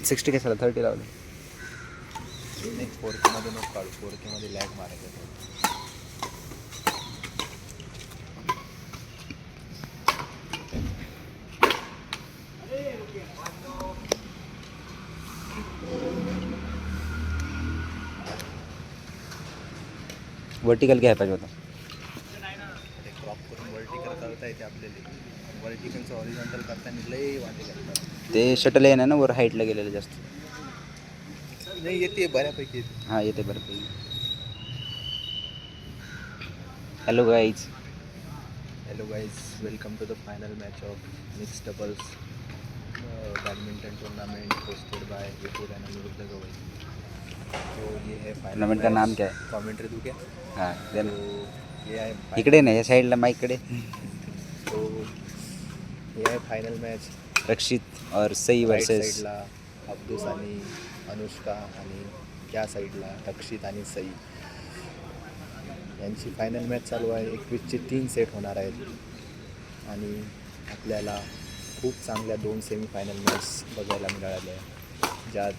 60 कशाला 30 लावलं. नाही 4K मध्ये नको काढू, 4K मध्ये लॅग मारायचं. वर्टिकल घ्यायला पाहिजे होतं. ते क्रॉप करून वर्टिकल करता येते आपल्याला. वर्टिकलचं हॉरिझॉन्टल करताना लई वाटे लागतात. ते शटल आहे ना वर हाईटला गेलेलं जास्त. नाही येते बऱ्यापैकी येते. हां येते बरं. Hello guys. Hello guys, welcome to the final match of mix doubles badminton tournament hosted by Vipul and विरुद्ध गवई. तो ये है फाइनल टूर्नामेंट का नाम क्या है? कमेंट्री दूँ क्या? हां दे ना. तो ये है इकडे नाही या साईडला माईककडे. तो ये है फाइनल मैच. रक्षित और सई राईट वर्सेस साईडला अब्दूस आणि अनुष्का आणि त्या साईडला रक्षित आणि सई यांची फायनल मॅच चालू आहे. 21चे 3 सेट होणार आहेत आणि आपल्याला खूप चांगल्या 2 सेमीफायनल मॅच बघायला मिळाल्या आहे, ज्या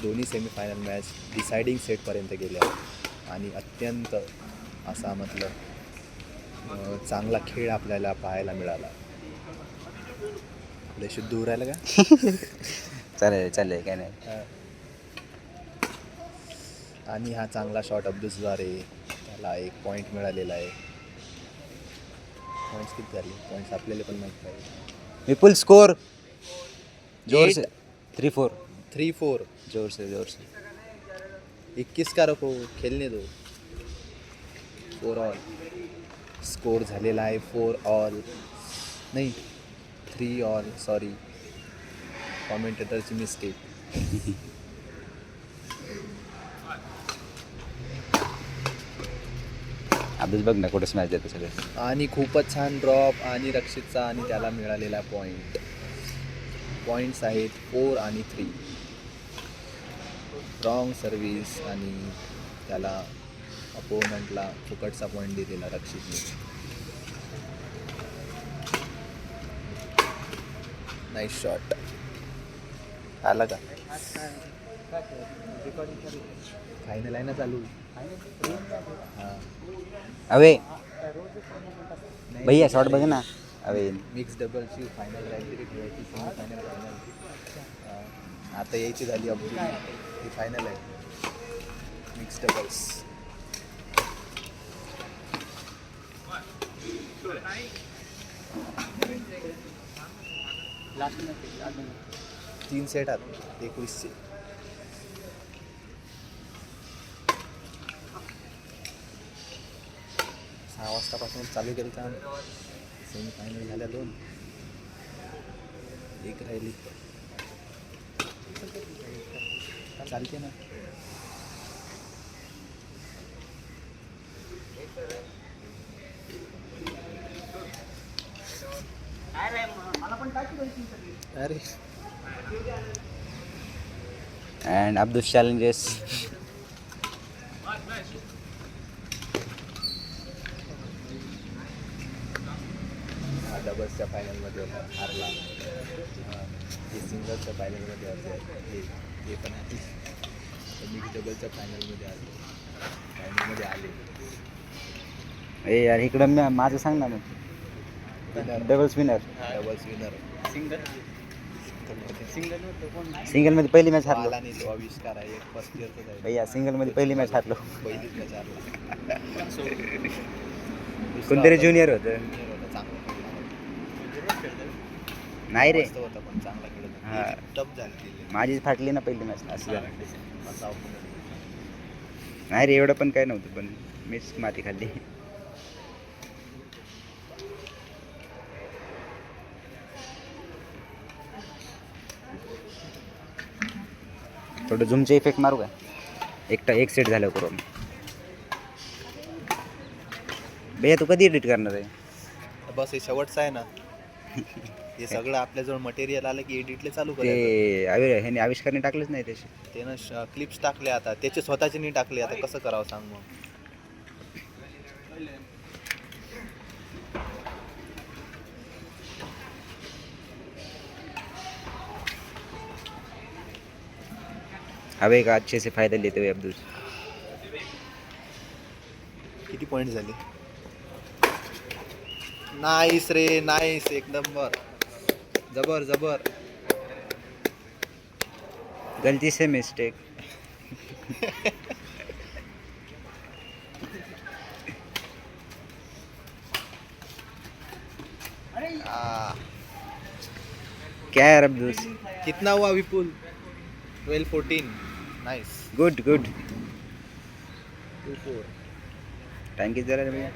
दोन्ही सेमीफायनल मॅच डिसायडिंग सेटपर्यंत गेल्या आणि अत्यंत असा मतलब चांगला खेळ आपल्याला पाहायला मिळाला. आपल्या शुद्ध दूर राहिलं का? चालेल काय नाही. आणि हा चांगला शॉट अब्दुसद्वारे त्याला 1 पॉईंट मिळालेला आहे. पॉईंट्स किती झाले? पॉईंट्स आपल्याला पण माहीत पाहिजे. विपुल स्कोर जोर से 3-4. 3-4. जोर से 21 का रखो, खेलने दो. 4 ऑल स्कोर झालेला आहे. 4 ऑल नाही 3 ऑल, सॉरी कॉमेंटेटरची मिस्टेक. अभ्यास बघ ना कुठं मॅच देतं सगळे. आणि खूपच छान ड्रॉप आणि रक्षितचा आणि त्याला मिळालेला पॉईंट्स आहेत 4 आणि 3. रॉंग सर्व्हिस आणि त्याला अपोनंटला फुकटचा पॉईंट दिलेला रक्षितने. Nice shot. आला का? फायनल आहे ना चालू. हां अवे भैया शॉट बघ ना. अवे मिक्स डबलची फायनल राहिली ठेवायची, सेमीफायनल फायनल आता यायची झाली. अब्दुल ही फायनल आहे मिक्स डबल्स. लास्ट 3 सेट आहेत 21चे. सहा वाजतापासून चालू केलं तर सेमीफायनल झाल्या 2, 1 राहिली. चालते ना. अरे अँड अब्दुस चॅलेंजेस. हा डबल्सच्या फायनलमध्ये होता, हारला. हे सिंगल्सच्या फायनलमध्ये होते, हे पण आहे. मिक्स डबलच्या फायनलमध्ये आले. ए यार इकडं माझं सांग ना मग. Doubles winner. Doubles winner. सिंगलमध्ये पहिली मॅच हारलो. आला नाही तो आविष्कार आहे. फर्स्ट इयरचा आहे भैया सिंगलमध्ये पहिली मॅच हारलो. पहिलीच मॅच हारला. कोणतरी ज्युनियर होतं. नाही रे होता पण चांगला खेळत. हां टप झाली. माझीच फाटली ना पहिली मॅच. असं झालं असा नाही रे, एवढं पण काय नव्हतं, पण मीच माती खाल्ली. थोडं झूमचे इफेक्ट मारू का? एक सेट झालं करून. भैया तू कधी एडिट करणार आहे? बस हे शेवटचं आहे ना. हे सगळं आपल्याजवळ मटेरियल आलं की एडिटले चालू ते करायचं. ह्याने आविष्कारने टाकलंच नाही त्याचे. त्यानं क्लिप्स टाकले, आता त्याचे स्वतःचे नाही टाकले. आता कसं करावं सांग मग. हवे का अच्छे से फायदा लेते हुए अब्दुल. किती पॉईंट झाले? नाईस रे, नाईस, एक नंबर, जबर जबर. गलती से मिस्टेक. क्या यार अब्दुल. कितना हुआ विपुल? 12-14. नाइस. Good good. 2-4. टाइम किती झाला रे भैया?